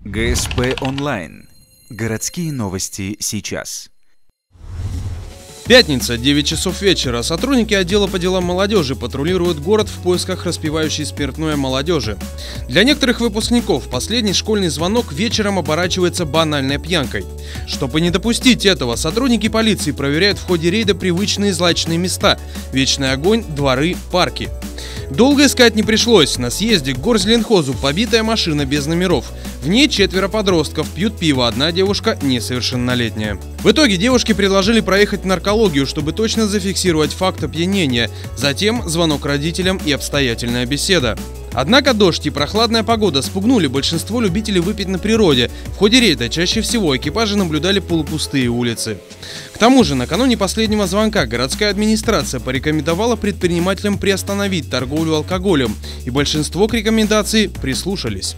ГСП онлайн. Городские новости сейчас. Пятница, 9 часов вечера. Сотрудники отдела по делам молодежи патрулируют город в поисках распивающей спиртное молодежи. Для некоторых выпускников последний школьный звонок вечером оборачивается банальной пьянкой. Чтобы не допустить этого, сотрудники полиции проверяют в ходе рейда привычные злачные места – Вечный огонь, дворы, парки. Долго искать не пришлось. На съезде к горзеленхозу побитая машина без номеров. В ней 4 подростков, пьют пиво, одна девушка несовершеннолетняя. В итоге девушке предложили проехать в наркологию, чтобы точно зафиксировать факт опьянения. Затем звонок родителям и обстоятельная беседа. Однако дождь и прохладная погода спугнули большинство любителей выпить на природе. В ходе рейда чаще всего экипажи наблюдали полупустые улицы. К тому же, накануне последнего звонка городская администрация порекомендовала предпринимателям приостановить торговлю алкоголем, и большинство к рекомендации прислушались.